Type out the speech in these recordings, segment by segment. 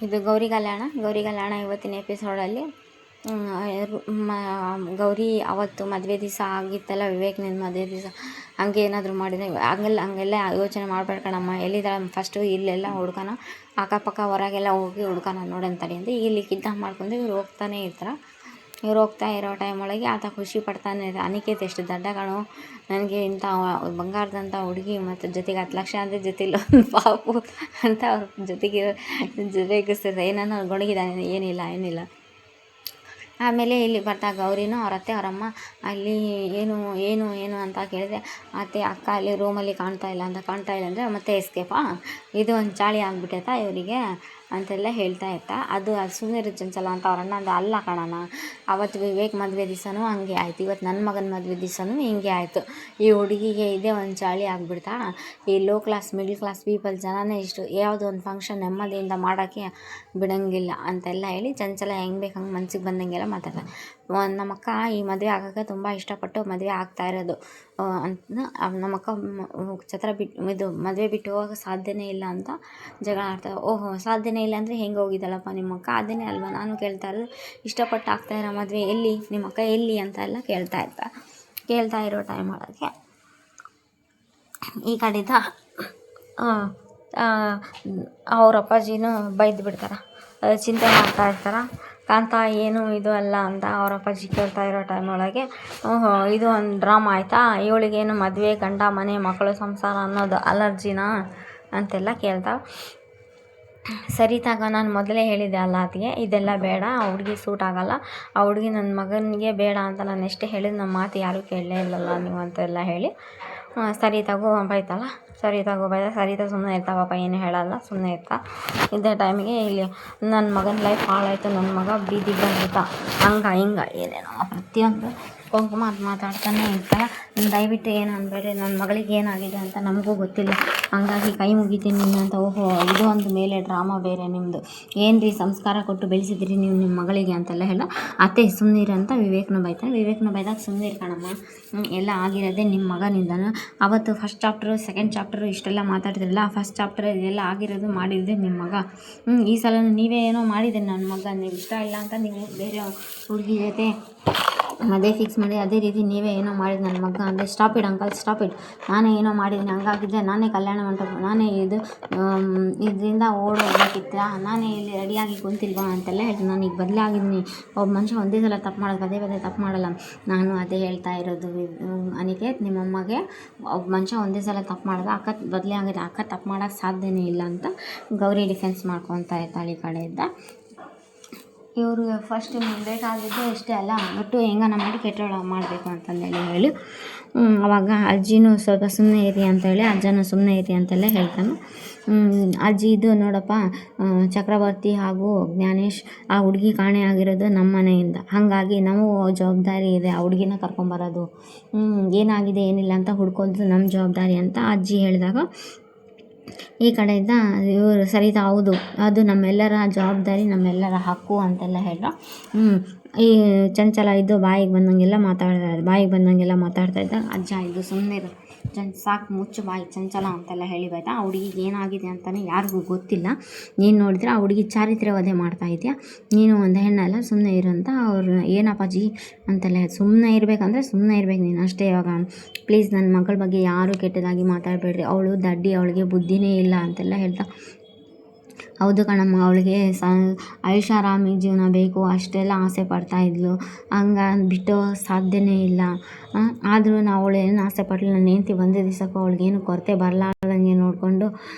ಇದು ಗೌರಿ ಕಲ್ಯಾಣ ಇವತ್ತಿನ ಎಪಿಸೋಡಲ್ಲಿ ಗೌರಿ ಅವತ್ತು ಮದುವೆ ದಿವಸ ಆಗಿತ್ತಲ್ಲ, ವಿವೇಕ್ನಿಂದ ಮದುವೆ ದಿವಸ ಹಂಗೆ ಏನಾದರೂ ಮಾಡಿದರೆ ಹಂಗೆಲ್ಲ ಯೋಚನೆ ಮಾಡಬೇಡ ಕಣಮ್ಮ, ಎಲ್ಲಿದ್ದಾಳೆ ಫಸ್ಟು ಇಲ್ಲೆಲ್ಲ ಹುಡ್ಕೋಣ, ಅಕ್ಕಪಕ್ಕ ಹೊರಗೆಲ್ಲ ಹೋಗಿ ಹುಡ್ಕೋಣ ನೋಡಂತಾರೆ ಅಂತ ಇಲ್ಲಿ ಕಿಡ್ನಾಪ್ ಮಾಡ್ಕೊಂಡು ಇವ್ರು ಹೋಗ್ತಾನೆ ಇರ್ತಾರೆ. ಇವ್ರು ಹೋಗ್ತಾ ಇರೋ ಟೈಮ್ ಒಳಗೆ ಆತ ಖುಷಿ ಪಡ್ತಾನೆ ಇರ್ತಾರೆ. ಅನಿಕೇತ್ ಎಷ್ಟು ದಡ್ಡಗಳು, ನನಗೆ ಇಂಥ ಬಂಗಾರದಂಥ ಹುಡುಗಿ ಮತ್ತು ಜೊತೆಗೆ 10 ಲಕ್ಷ ಅಂದರೆ ಜೊತೆಲಿ ಒಂದು ಪಾಪು ಅಂತ ಅವ್ರ ಜೊತೆಗೆ ರೇಗಿಸ್ತಿರ್ತಾರೆ. ಏನೋ ಗೊಣಗಿದಾನೆ, ಏನಿಲ್ಲ. ಆಮೇಲೆ ಇಲ್ಲಿ ಬರ್ತಾ ಗೌರಿನೂ ಅವ್ರ ಅತ್ತೆ ಅವರಮ್ಮ ಅಲ್ಲಿ ಏನು ಅಂತ ಕೇಳಿದ್ರೆ, ಅಕ್ಕ ಅಲ್ಲಿ ರೂಮಲ್ಲಿ ಕಾಣ್ತಾ ಇಲ್ಲ ಅಂದರೆ ಮತ್ತೆ ಎಸ್ಕೇಪಾ, ಇದು ಒಂದು ಚಾಳಿ ಆಗಿಬಿಟ್ಟೈತಾ ಇವರಿಗೆ ಅಂತೆಲ್ಲ ಹೇಳ್ತಾ ಇರ್ತಾ. ಅದು ಸುಮ್ಮನೆ ಚಂಚಲ ಅಂತ ಅವ್ರ ಅಣ್ಣ ಅಂದ, ಅಲ್ಲ ಕಣಣ್ಣ, ಅವತ್ತು ವಿವೇಕ್ ಮದುವೆ ದಿವಸನೂ ಹಂಗೆ ಆಯಿತು, ಇವತ್ತು ನನ್ನ ಮಗನ ಮದುವೆ ದಿವಸನೂ ಹಿಂಗೆ ಆಯಿತು. ಈ ಹುಡುಗಿಗೆ ಇದೇ ಒಂದು ಚಾಳಿ ಆಗಿಬಿಡ್ತಾ. ಈ low class middle class people ಜನನೇ ಇಷ್ಟು, ಯಾವುದೋ ಒಂದು ಫಂಕ್ಷನ್ ನೆಮ್ಮದಿಯಿಂದ ಮಾಡೋಕ್ಕೆ ಬಿಡೋಂಗಿಲ್ಲ ಅಂತೆಲ್ಲ ಹೇಳಿ ಚಂಚಲ ಹೆಂಗೆ ಬೇಕು ಹಂಗೆ ಮನ್ಸಿಗೆ ಬಂದಂಗೆಲ್ಲ ಮಾತಾಡ್ತಾರೆ. ನಮ್ಮಕ್ಕ ಈ ಮದುವೆ ಆಗೋಕ್ಕೆ ತುಂಬ ಇಷ್ಟಪಟ್ಟು ಮದುವೆ ಆಗ್ತಾ ಇರೋದು ಅಂತ ನಮ್ಮಕ್ಕ ಇದು ಮದುವೆ ಬಿಟ್ಟು ಹೋಗೋಕೆ ಸಾಧ್ಯನೇ ಇಲ್ಲ ಅಂತ ಜಗಳ ಆಡ್ತಾರೆ. ಓಹೋ, ಸಾಧ್ಯನೇ ಇಲ್ಲ ಅಂದರೆ ಹೆಂಗೆ ಹೋಗಿದ್ದಲ್ಲಪ್ಪ ನಿಮ್ಮಕ್ಕ, ಅದನ್ನೇ ಅಲ್ವಾ ನಾನು ಕೇಳ್ತಾ ಇರೋದು, ಇಷ್ಟಪಟ್ಟು ಆಗ್ತಾ ಇರೋ ಮದುವೆ ಎಲ್ಲಿ, ನಿಮ್ಮಕ್ಕ ಎಲ್ಲಿ ಅಂತ ಎಲ್ಲ ಕೇಳ್ತಾ ಇರೋ ಟೈಮ್ ಒಳಗೆ ಈ ಕಡೆದ ಅವ್ರ ಅಪ್ಪಾಜಿನೂ ಬೈದು ಬಿಡ್ತಾರೆ, ಚಿಂತೆ ಮಾಡ್ತಾ ಇರ್ತಾರೆ. ಕಾಂತ ಏನು ಇದು ಅಲ್ಲ ಅಂತ ಅವ್ರ ಅಪ್ಪಾಜಿ ಕೇಳ್ತಾ ಇರೋ ಟೈಮ್ ಒಳಗೆ, ಓಹೋ ಇದು ಒಂದು ಡ್ರಾಮಾ ಆಯಿತಾ, ಇವಳಿಗೇನು ಮದುವೆ ಗಂಡ ಮನೆ ಮಕ್ಕಳು ಸಂಸಾರ ಅನ್ನೋದು ಅಲರ್ಜಿನಾ ಅಂತೆಲ್ಲ ಕೇಳ್ತಾ. ಸರಿ ತಗ, ನಾನು ಮೊದಲೇ ಹೇಳಿದ್ದೆ ಅಲ್ಲ ಅದಕ್ಕೆ, ಇದೆಲ್ಲ ಬೇಡ, ಆ ಹುಡುಗಿ ಸೂಟ್ ಆಗೋಲ್ಲ, ಆ ಹುಡುಗಿ ನನ್ನ ಮಗನಿಗೆ ಬೇಡ ಅಂತ ನಾನು ಎಷ್ಟೇ ಹೇಳಿದ್ದು ನಮ್ಮ ಮಾತು ಯಾರೂ ಕೇಳಲೇ ಇಲ್ಲಲ್ಲ ನೀವು ಅಂತೆಲ್ಲ ಹೇಳಿ, ಸರಿ ತಗೋ ಬೈತಲ್ಲ, ಸರಿ ತಗೋ ಸುಮ್ಮನೆ ಇರ್ತಾವಪ್ಪ, ಏನು ಹೇಳಲ್ಲ, ಸುಮ್ಮನೆ ಇರ್ತಾ. ಇದೇ ಟೈಮಿಗೆ ಇಲ್ಲಿ ನನ್ನ ಮಗನ ಲೈಫ್ ಹಾಳಾಯಿತು, ನನ್ನ ಮಗ ಬೀದಿಗೆ ಬಂದ್ಬಿಟ್ಟ, ಹಿಂಗೆ ಏನೇನೋ ಪ್ರತಿಯೊಂದು ಕುಂಕುಮ ಅದು ಮಾತಾಡ್ತಾನೆ ಇರ್ತಾರೆ. ದಯವಿಟ್ಟು ಏನು ಅನ್ಬೇಡ್ರಿ, ನನ್ನ ಮಗಳಿಗೆ ಏನಾಗಿದೆ ಅಂತ ನಮಗೂ ಗೊತ್ತಿಲ್ಲ, ಹಂಗಾಗಿ ಕೈ ಮುಗಿತೀನಿ ನಿನ್ನ ಅಂತ. ಓಹೋ, ಇದು ಒಂದು ಮೇಲೆ ಡ್ರಾಮಾ ಬೇರೆ ನಿಮ್ಮದು, ಏನು ರೀ ಸಂಸ್ಕಾರ ಕೊಟ್ಟು ಬೆಳೆಸಿದ್ರಿ ನೀವು ನಿಮ್ಮ ಮಗಳಿಗೆ ಅಂತೆಲ್ಲ ಹೇಳ. ಅತ್ತೆ ಸುಮ್ಮನಿರಿ ಅಂತ ವಿವೇಕ್ನ ಬೈದಾಗ ಸುಮ್ಮನಿರಿ ಕಣಮ್ಮ, ಎಲ್ಲ ಆಗಿರೋದೇ ನಿಮ್ಮ ಮಗನಿಂದನು. ಅವತ್ತು ಫಸ್ಟ್ ಚಾಪ್ಟರು ಸೆಕೆಂಡ್ ಚಾಪ್ಟರು ಇಷ್ಟೆಲ್ಲ ಮಾತಾಡ್ತಿರಲ್ಲ, ಫಸ್ಟ್ ಚಾಪ್ಟರ್ ಇದೆಲ್ಲ ಆಗಿರೋದು ಮಾಡಿದ್ದೆ ನಿಮ್ಮ ಮಗ. ಈ ಸಲ ನೀವೇ ಏನೋ ಮಾಡಿದೆ ನನ್ನ ಮಗ, ನೀವು ಇಷ್ಟ ಇಲ್ಲ ಅಂತ ನೀವು ಬೇರೆ ಹುಡುಗಿ ಜೊತೆ ಮದುವೆ ಫಿಕ್ಸ್ ಮಾಡಿ, ಅದೇ ರೀತಿ ನೀವೇ ಏನೋ ಮಾಡಿದ್ದು ನನ್ನ ಮಗ ಅಂದರೆ, ಸ್ಟಾಪ್ ಇಡ್ ಅಂಕಲ್, ಸ್ಟಾಪ್ ಇಡ್, ನಾನೇ ಏನೋ ಮಾಡಿದ್ದೀನಿ, ಹಂಗಾಗಿದ್ದರೆ ನಾನೇ ಕಲ್ಯಾಣ ಮಂಟಪ, ನಾನೇ ಇದರಿಂದ ಓಡೋಗ್ಬೇಕಿತ್ತ, ನಾನೇ ಇಲ್ಲಿ ರೆಡಿಯಾಗಿ ಕುಂತಿಲ್ವಾ ಅಂತೆಲ್ಲ ಹೇಳ್ತೀನಿ. ನಾನು ಈಗ ಬದಲಾಗಿದ್ದೀನಿ, ಒಬ್ಬ ಮನುಷ್ಯ ಒಂದೇ ಸಲ ತಪ್ಪು ಮಾಡೋದು ಪದೇ ತಪ್ಪು ಮಾಡಲ್ಲ. ನಾನು ಅದೇ ಹೇಳ್ತಾ ಇರೋದು ಅನಿಕೇತ್, ನಿಮ್ಮಮ್ಮಗೆ ಒಬ್ಬ ಮನುಷ್ಯ ಒಂದೇ ಸಲ ತಪ್ಪು ಮಾಡಿದ, ಅಕ್ಕ ಬದಲೇ ಆಗಿದೆ, ಅಕ್ಕ ತಪ್ಪು ಮಾಡೋಕ್ಕೆ ಸಾಧ್ಯನೇ ಇಲ್ಲ ಅಂತ ಗೌರಿ ಡಿಫೆನ್ಸ್ ಮಾಡ್ಕೊತಾ ಇರ್ತಾಳೆ ಈ ಕಡೆಯಿಂದ. ಇವರು ಫಸ್ಟ್ ನಿಮ್ಗೆ ಬೇಕಾಗಿದ್ದು ಇಷ್ಟೇ ಅಲ್ಲ, ಒಟ್ಟು ಹೆಂಗನ ಮಾಡಿ ಕೆಟ್ಟೋಳ ಮಾಡಬೇಕು ಅಂತಂದೇಳಿ ಹೇಳಿ, ಅವಾಗ ಅಜ್ಜಿನೂ ಸ್ವಲ್ಪ ಸುಮ್ಮನೆ ಇರಿ ಅಂತೇಳಿ, ಅಜ್ಜನೂ ಸುಮ್ಮನೆ ಇರಿ ಅಂತೆಲ್ಲ ಹೇಳ್ತಾನೆ. ಅಜ್ಜಿ ಇದು ನೋಡಪ್ಪ, ಚಕ್ರವರ್ತಿ ಹಾಗೂ ಜ್ಞಾನೇಶ್ ಆ ಹುಡುಗಿ ಕಾಣೆ ಆಗಿರೋದು ನಮ್ಮ ಮನೆಯಿಂದ, ಹಾಗಾಗಿ ನಾವು ಜವಾಬ್ದಾರಿ ಇದೆ ಆ ಹುಡುಗಿನ ಕರ್ಕೊಂಬರೋದು, ಏನಾಗಿದೆ ಏನಿಲ್ಲ ಅಂತ ಹುಡ್ಕೋದು ನಮ್ಮ ಜವಾಬ್ದಾರಿ ಅಂತ ಅಜ್ಜಿ ಹೇಳಿದಾಗ, ಈ ಕಡೆಯಿಂದ ಇವರು ಸರಿತಾ, ಹೌದು ಅದು ನಮ್ಮೆಲ್ಲರ ಜವಾಬ್ದಾರಿ, ನಮ್ಮೆಲ್ಲರ ಹಕ್ಕು ಅಂತೆಲ್ಲ ಹೇಳ್ರು. ಈ ಚಂಚಲ ಇದು ಬಾಯಿಗೆ ಬಂದಂಗೆಲ್ಲ ಮಾತಾಡ್ತಾ ಇದ್ದ ಅಜ್ಜ, ಇದು ಸುಮ್ಮನೆ ಸಾಕು, ಮುಚ್ಚು ಬಾಯಿ ಚಂಚಲ ಅಂತೆಲ್ಲ ಹೇಳಿ ಬೈತಾ. ಆ ಹುಡುಗಿಗೆ ಏನಾಗಿದೆ ಅಂತಲೇ ಯಾರಿಗೂ ಗೊತ್ತಿಲ್ಲ, ನೀನು ನೋಡಿದ್ರೆ ಆ ಹುಡುಗಿ ಚಾರಿತ್ರ್ಯ ವಧೆ ಮಾಡ್ತಾ ಇದೆಯಾ, ನೀನು ಒಂದು ಹೆಣ್ಣಲ್ಲ, ಸುಮ್ಮನೆ ಇರು ಅಂತ ಅವ್ರು. ಏನಪ್ಪಾಜಿ ಅಂತೆಲ್ಲ, ಸುಮ್ಮನೆ ಇರಬೇಕಂದ್ರೆ ಸುಮ್ಮನೆ ಇರ್ಬೇಕು ನೀನು ಅಷ್ಟೇ, ಇವಾಗ ಪ್ಲೀಸ್ ನನ್ನ ಮಗಳ ಬಗ್ಗೆ ಯಾರೂ ಕೆಟ್ಟದಾಗಿ ಮಾತಾಡಬೇಡ್ರಿ, ಅವಳು ದಡ್ಡಿ, ಅವಳಿಗೆ ಬುದ್ಧಿನೇ ಇಲ್ಲ ಅಂತೆಲ್ಲ ಹೇಳ್ತಾ. ಹೌದು ಕಣಮ್ಮ, ಅವಳಿಗೆ ಐಷಾರಾಮಿ ಜೀವನ ಬೇಕು ಅಷ್ಟೆಲ್ಲ ಆಸೆ ಪಡ್ತಾಯಿದ್ಲು, ಬಿಟ್ಟು ಸಾಧ್ಯನೇ ಇಲ್ಲ. ಆದರೂ ಅವಳೇನು ಆಸೆ ಪಡಲಿಲ್ಲ, ನನ್ನ ಹೆಂಡ್ತಿ ಒಂದೇ ದಿವಸಕ್ಕೂ ಅವಳಿಗೇನು ಕೊರತೆ ಬರಲಾರ್ದಂಗೆ ನೋಡಿಕೊಂಡು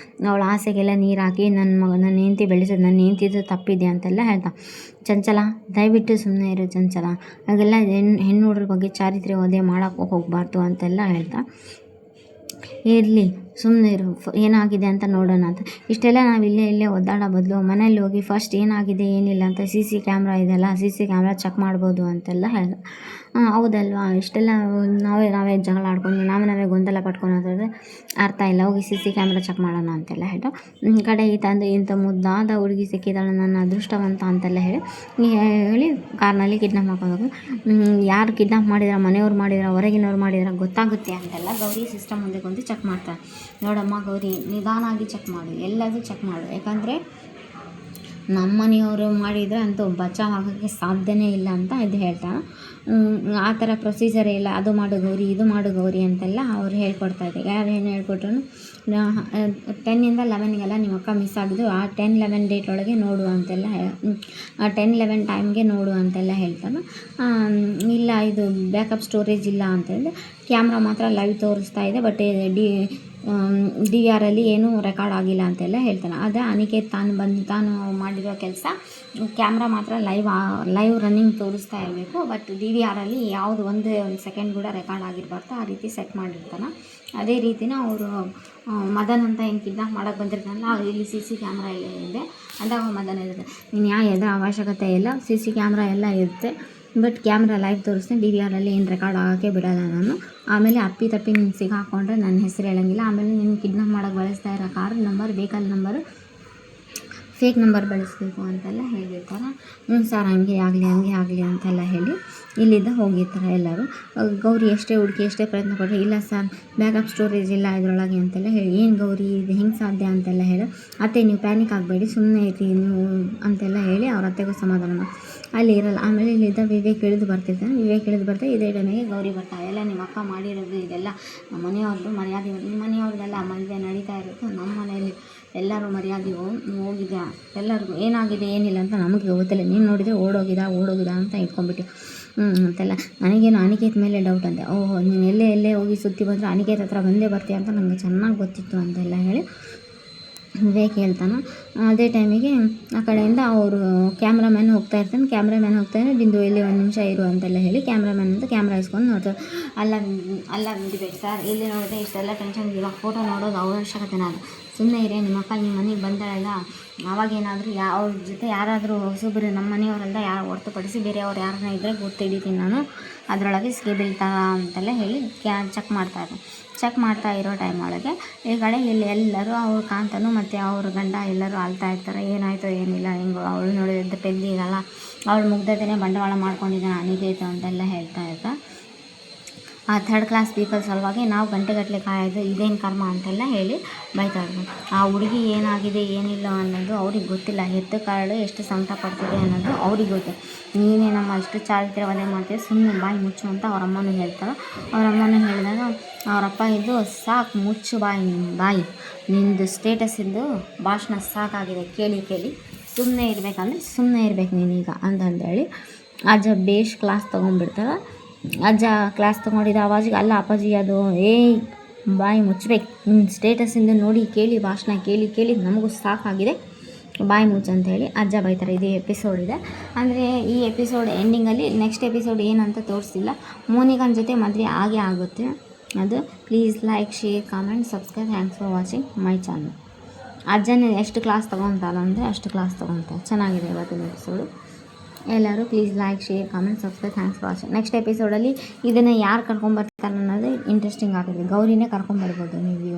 ಅವಳ ಆಸೆಗೆಲ್ಲ ನೀರು ಹಾಕಿ ನನ್ನ ಹೆಂಡ್ತಿ ಬೆಳೆಸೋದು, ನನ್ನ ಹೆಂಡ್ತಿದು ತಪ್ಪಿದೆ ಅಂತೆಲ್ಲ ಹೇಳ್ತಾ. ಚಂಚಲ ದಯವಿಟ್ಟು ಸುಮ್ಮನೆ ಇರು ಚಂಚಲ, ಹಾಗೆಲ್ಲ ಹೆಣ್ಣು ಹುಡುಗ್ರ ಬಗ್ಗೆ ಚಾರಿತ್ರ್ಯ ವಧೆ ಮಾಡೋಕ್ಕೆ ಹೋಗಬಾರ್ದು ಅಂತೆಲ್ಲ ಹೇಳ್ತಾ. ಇರಲಿ ಸುಮ್ಮನೆ ಇರು, ಏನಾಗಿದೆ ಅಂತ ನೋಡೋಣ ಅಂತ. ಇಷ್ಟೆಲ್ಲ ನಾವು ಇಲ್ಲೇ ಒದ್ದಾಡೋ ಬದಲು ಮನೇಲಿ ಹೋಗಿ ಫಸ್ಟ್ ಏನಾಗಿದೆ ಏನಿಲ್ಲ ಅಂತ CC ಕ್ಯಾಮ್ರಾ ಇದೆಯಲ್ಲ, CC ಕ್ಯಾಮ್ರಾ ಚೆಕ್ ಮಾಡ್ಬೋದು ಅಂತೆಲ್ಲ ಹೇಳ್ದೆ. ಹೌದಲ್ವಾ, ಇಷ್ಟೆಲ್ಲ ನಾವೇ ಜಗಳ ಆಡ್ಕೊಂಡು ನಾವೇ ಗೊಂದಲ ಪಡ್ಕೊಂಡು ಅರ್ಥ ಇಲ್ಲ, ಹೋಗಿ CC ಕ್ಯಾಮ್ರಾ ಚೆಕ್ ಮಾಡೋಣ ಅಂತೆಲ್ಲ ಹೇಳು. ಕಡೆ ಇಂಥ ಮುದ್ದಾದ ಹುಡುಗಿ ಸಿಕ್ಕಿದಾಳೆ, ನನ್ನ ಅದೃಷ್ಟವಂತ ಅಂತೆಲ್ಲ ಹೇಳಿ ಕಾರ್ನಲ್ಲಿ ಕಿಡ್ನಾಪ್ ಮಾಡ್ಕೊಂಡು ಯಾರು ಕಿಡ್ನಾಪ್ ಮಾಡಿದ್ರೆ, ಮನೆಯವ್ರು ಮಾಡಿದ್ರೆ ಹೊರಗಿನವ್ರು ಮಾಡಿದ್ರೆ ಗೊತ್ತಾಗುತ್ತೆ ಅಂತೆಲ್ಲ ಗೌರಿ ಸಿಸ್ಟಮ್ ಮುಂದೆ ಕುಂತು ಚೆಕ್ ಮಾಡ್ತಾರೆ. ನೋಡಮ್ಮ ಗೌರಿ, ನಿಧಾನಾಗಿ ಚೆಕ್ ಮಾಡು, ಎಲ್ಲದೂ ಚೆಕ್ ಮಾಡು, ಯಾಕಂದರೆ ನಮ್ಮ ಮನೆಯವರು ಮಾಡಿದರೆ ಅಂತೂ ಬಚಾವ್ ಆಗೋಕ್ಕೆ ಸಾಧ್ಯನೇ ಇಲ್ಲ ಅಂತ ಇದು ಹೇಳ್ತಾನೆ. ಆ ಥರ ಪ್ರೊಸೀಜರೇ ಇಲ್ಲ, ಅದು ಮಾಡು ಗೌರಿ ಇದು ಮಾಡು ಗೌರಿ ಅಂತೆಲ್ಲ ಅವ್ರು ಹೇಳ್ಕೊಡ್ತಾಯಿದ್ದೆ. ಯಾರೇನು ಹೇಳ್ಕೊಟ್ರು 10ಇಂದ 11ಗೆಲ್ಲ ನಿಮ್ಮ ಅಕ್ಕ ಮಿಸ್ ಆಗಿದ್ದು ಆ 10-11 ಡೇಟ್ ಒಳಗೆ ನೋಡು ಅಂತೆಲ್ಲ 10-11 ಟೈಮ್ಗೆ ನೋಡು ಅಂತೆಲ್ಲ ಹೇಳ್ತಾನೆ. ಇಲ್ಲ ಇದು ಬ್ಯಾಕಪ್ ಸ್ಟೋರೇಜ್ ಇಲ್ಲ ಅಂತಂದರೆ ಕ್ಯಾಮ್ರಾ ಮಾತ್ರ ಲೈವ್ ತೋರಿಸ್ತಾ ಇದೆ, ಬಟ್ ಡಿ ಆರಲ್ಲಿ ಏನೂ ರೆಕಾರ್ಡ್ ಆಗಿಲ್ಲ ಅಂತೆಲ್ಲ ಹೇಳ್ತಾನೆ. ಅದೇ ಅನಿಕೇತ್ ತಾನು ಮಾಡಿರೋ ಕೆಲಸ ಕ್ಯಾಮ್ರಾ ಮಾತ್ರ ಲೈವ್ ರನ್ನಿಂಗ್ ತೋರಿಸ್ತಾ ಇರಬೇಕು, ಬಟ್ ಡಿ ವಿ ಆರಲ್ಲಿ ಯಾವುದು ಒಂದು ಸೆಕೆಂಡ್ ಕೂಡ ರೆಕಾರ್ಡ್ ಆಗಿರಬಾರ್ದು, ಆ ರೀತಿ ಸೆಟ್ ಮಾಡಿರ್ತಾನೆ. ಅದೇ ರೀತಿನ ಅವರು ಮದನ್ ಅಂತ ಏನು ಕಿಡ್ನಾಪ್ ಮಾಡೋಕ್ಕೆ ಬಂದಿರ್ತಾನಲ್ಲ, ಇಲ್ಲಿ CC ಕ್ಯಾಮ್ರಾ ಎಲ್ಲ ಇದೆ ಅಂದಾಗ ಮದನ್ ಇರುತ್ತೆ, ನೀನು ಎದ್ರ ಅವಶ್ಯಕತೆ ಇಲ್ಲ, CC ಕ್ಯಾಮ್ರಾ ಎಲ್ಲ ಇರುತ್ತೆ, ಬಟ್ ಕ್ಯಾಮ್ರಾ ಲೈವ್ ತೋರಿಸ್ತೀನಿ, ಡಿ ವಿ ಆರಲ್ಲಿ ಏನು ರೆಕಾರ್ಡ್ ಆಗೋಕ್ಕೆ ಬಿಡೋಲ್ಲ ನಾನು. ಆಮೇಲೆ ಅಪ್ಪಿ ನೀನು ಸಿಗಾಕೊಂಡ್ರೆ ನನ್ನ ಹೆಸರು ಹೇಳೋಂಗಿಲ್ಲ. ಆಮೇಲೆ ನೀನು ಕಿಡ್ನಾಪ್ ಮಾಡೋಕ್ಕೆ ಬಳಸ್ತಾ ಇರೋ car number vehicle number fake number ಬಳಸಬೇಕು ಅಂತೆಲ್ಲ ಹೇಳಿರ್ತಾರೆ. ಸರ್ ಹಂಗೆ ಆಗಲಿ ಅಂತೆಲ್ಲ ಹೇಳಿ ಇಲ್ಲಿಂದ ಹೋಗಿರ್ತಾರೆ ಎಲ್ಲರೂ. ಗೌರಿ ಎಷ್ಟೇ ಹುಡುಕಿ ಎಷ್ಟೇ ಪ್ರಯತ್ನ ಪಟ್ಟರೆ ಇಲ್ಲ ಸರ್ ಬ್ಯಾಕಪ್ ಸ್ಟೋರೇಜ್ ಇಲ್ಲ ಇದರೊಳಗೆ ಅಂತೆಲ್ಲ ಹೇಳಿ, ಏನು ಗೌರಿ ಇದು ಹೆಂಗೆ ಸಾಧ್ಯ ಅಂತೆಲ್ಲ ಹೇಳಿ, ಅತ್ತೆ ನೀವು ಪ್ಯಾನಿಕ್ ಆಗಬೇಡಿ ಸುಮ್ಮನೆ ಐತಿ ನೀವು ಅಂತೆಲ್ಲ ಹೇಳಿ ಅವ್ರ ಅತ್ತೆಗೂ ಸಮಾಧಾನ ಮಾಡಿ ಅಲ್ಲಿ ಇರಲ್ಲ. ಆಮೇಲೆ ಇಲ್ಲಿದ್ದ ವಿವೇಕ್ ಇಳಿದು ಬರ್ತಿರ್ತಾನೆ. ಇದೇ ಟೈಮಿಗೆ ಗೌರಿ ಬರ್ತಾಳೆ. ಎಲ್ಲ ನಿಮ್ಮ ಅಕ್ಕ ಮಾಡಿರೋದು ಇದೆಲ್ಲ ಮನೆಯವ್ರದ್ದು ಮರ್ಯಾದೆ, ನಿಮ್ಮ ಮನೆಯವ್ರದ್ದೆಲ್ಲ ಮದುವೆ ನಡೀತಾ ಇರುತ್ತೆ, ನಮ್ಮ ಮನೆಯಲ್ಲಿ ಎಲ್ಲರೂ ಮರ್ಯಾದೆ ಹೋಗಿದೆ, ಎಲ್ಲರಿಗೂ ಏನಾಗಿದೆ ಏನಿಲ್ಲ ಅಂತ ನಮಗೆ ಗೊತ್ತಿಲ್ಲ, ನೀನು ನೋಡಿದರೆ ಓಡೋಗಿದ ಅಂತ ಇಟ್ಕೊಂಡ್ಬಿಟ್ಟು ಅಂತೆಲ್ಲ. ನನಗೇನು ಅನಿಕೇತ್ ಮೇಲೆ ಡೌಟ್ ಅಂತೆ. ಓಹೋ ನೀನು ಎಲ್ಲೇ ಹೋಗಿ ಸುತ್ತಿ ಬಂದರೆ ಅನಿಕೇತ್ ಹತ್ರ ಬಂದೇ ಬರ್ತೀಯ ಅಂತ ನನಗೆ ಚೆನ್ನಾಗಿ ಗೊತ್ತಿತ್ತು ಅಂತೆಲ್ಲ ಹೇಳಿ ವಿವೇಕ್ ಹೇಳ್ತಾನೆ. ಅದೇ ಟೈಮಿಗೆ ಆ ಕಡೆಯಿಂದ ಅವರು ಕ್ಯಾಮ್ರಾಮ್ಯಾನ್ ಹೋಗ್ತಾ ಇರ್ತಾನೆ. ಬಿಂದು ಇಲ್ಲಿ ಒಂದು ನಿಮಿಷ ಇರು ಅಂತೆಲ್ಲ ಹೇಳಿ ಕ್ಯಾಮ್ರಾಮ್ಯಾನ್ ಅಂತ ಕ್ಯಾಮ್ರಾ ಇಸ್ಕೊಂಡು ನೋಡ್ತಾರೆ. ಅಲ್ಲ ಬಿಡಬೇಕು ಸರ್, ಇಲ್ಲಿ ನೋಡಿದ್ರೆ ಇಷ್ಟೆಲ್ಲ ಟೆನ್ಷನ್, ಇವಾಗ ಫೋಟೋ ನೋಡೋದು ಅವಶ್ಯಕತೆ ನಾನು ಸುಮ್ಮನೆ ಇರೇ, ನಿಮ್ಮ ಅಕ್ಕ ನಿಮ್ಮ ಮನೆಗೆ ಬಂದಾಳಲ್ಲ ಅವಾಗೇನಾದರೂ ಅವ್ರ ಜೊತೆ ಯಾರಾದರೂ ಹೊಸಬ್ರು ನಮ್ಮ ಮನೆಯವರೆಲ್ಲ ಯಾರು ಹೊರತುಪಡಿಸಿ ಬೇರೆಯವ್ರು ಯಾರನ್ನ ಇದ್ದರೆ ಗೊತ್ತಿಡಿತೀನಿ ನಾನು, ಅದರೊಳಗೆ ಸಿಗಿ ಬೀಳ್ತಾರ ಅಂತೆಲ್ಲ ಹೇಳಿ ಚೆಕ್ ಮಾಡ್ತಾ ಇರೋ ಟೈಮ್ ಒಳಗೆ ಈ ಕಡೆ ಇಲ್ಲಿ ಎಲ್ಲರೂ ಅವ್ರ ಕಾಂತನು ಮತ್ತು ಅವ್ರ ಗಂಡ ಎಲ್ಲರೂ ಅಳ್ತಾ ಇರ್ತಾರೆ. ಏನಾಯಿತೋ ಏನಿಲ್ಲ, ಹೆಂಗೋ ಅವಳು ನೋಡಿದ ಪೆದ್ದಿಗಲ್ಲ, ಅವಳು ಮುಗ್ಧತೆಯೇ ಬಂಡವಾಳ ಮಾಡ್ಕೊಂಡಿದ್ದಾನೆ ಅನಿಕೇತ್ ಅಂತೆಲ್ಲ ಹೇಳ್ತಾ ಇರ್ತಾರೆ. ಆ ಥರ್ಡ್ ಕ್ಲಾಸ್ ಪೀಪಲ್ ಸಲುವಾಗಿ ನಾವು ಗಂಟೆಗಟ್ಟಲೆ ಕಾಯೋದು ಇದೇನು ಕರ್ಮ ಅಂತೆಲ್ಲ ಹೇಳಿ ಬೈತಾ ಇರ್ತಾರೆ. ಆ ಹುಡುಗಿ ಏನಾಗಿದೆ ಏನಿಲ್ಲ ಅನ್ನೋದು ಅವ್ರಿಗೆ ಗೊತ್ತಿಲ್ಲ, ಹೆತ್ತ ಕಾರಳು ಎಷ್ಟು ಸಂಕಟ ಪಡ್ತಿದೆ ಅನ್ನೋದು ಅವ್ರಿಗೆ ಗೊತ್ತು. ನೀನೇ ನಮ್ಮ ಇಷ್ಟು ಚಾರಿತ್ರ್ಯವನ್ನೇ ಮಾಡ್ತೀವಿ, ಸುಮ್ಮನೆ ಬಾಯಿ ಮುಚ್ಚು ಅಂತ ಅವ್ರ ಅಮ್ಮನೂ ಹೇಳ್ತಾರೆ. ಅವ್ರ ಅಮ್ಮನೂ ಹೇಳಿದಾಗ ಅವರಪ್ಪ ಇದ್ದು ಸಾಕು ಮುಚ್ಚು ಬಾಯಿ ನಿಂದು ಸ್ಟೇಟಸ್ಸಿಂದು ಭಾಷಣ ಸಾಕಾಗಿದೆ ಕೇಳಿ ಸುಮ್ಮನೆ ಇರಬೇಕಂದ್ರೆ ಸುಮ್ಮನೆ ಇರಬೇಕು ನೀನೀಗ ಅಂತಂದೇಳಿ ಅಜ್ಜ ಬೇಷ್ ಕ್ಲಾಸ್ ತೊಗೊಂಡ್ಬಿಡ್ತಾರೆ. ಅಜ್ಜ ಕ್ಲಾಸ್ ತೊಗೊಂಡಿದ್ದ ಆವಾಜಿಗೆ ಅಲ್ಲ ಅಪ್ಪಾಜಿ ಅದು ಬಾಯಿ ಮುಚ್ಚಬೇಕು, ಸ್ಟೇಟಸ್ಸಿಂದ ನೋಡಿ ಕೇಳಿ ಭಾಷಣ ಕೇಳಿ ನಮಗೂ ಸಾಕಾಗಿದೆ, ಬಾಯಿ ಮುಚ್ಚು ಅಂತೇಳಿ ಅಜ್ಜ ಬೈತಾರೆ. ಇದೇ ಎಪಿಸೋಡ್ ಇದೆ ಅಂದರೆ ಈ ಎಪಿಸೋಡ್ ಎಂಡಿಂಗಲ್ಲಿ ನೆಕ್ಸ್ಟ್ ಎಪಿಸೋಡ್ ಏನಂತ ತೋರಿಸಿಲ್ಲ. ಮೋನಿಕಾನ್ ಜೊತೆ ಮದುವೆ ಆಗುತ್ತೆ ಅದು. Please like share comment subscribe. Thanks for watching my channel. ಅಜ್ಜನೇ ಎಷ್ಟು ಕ್ಲಾಸ್ ತೊಗೊತಾರೆ ಅಂದರೆ ಅಷ್ಟು ಕ್ಲಾಸ್ ತೊಗೊತಾರೆ. ಚೆನ್ನಾಗಿದೆ ಇವತ್ತಿನ ಎಪಿಸೋಡು. ಎಲ್ಲರೂ please like share comment subscribe. Thanks for watching. Next ಎಪಿಸೋಡಲ್ಲಿ ಇದನ್ನು ಯಾರು ಕರ್ಕೊಂಬರ್ತಾರೆ ಅನ್ನೋದು ಇಂಟ್ರೆಸ್ಟಿಂಗ್ ಆಗುತ್ತೆ. ಗೌರಿನೇ ಕರ್ಕೊಂಬರ್ಬೋದು ನೀವು.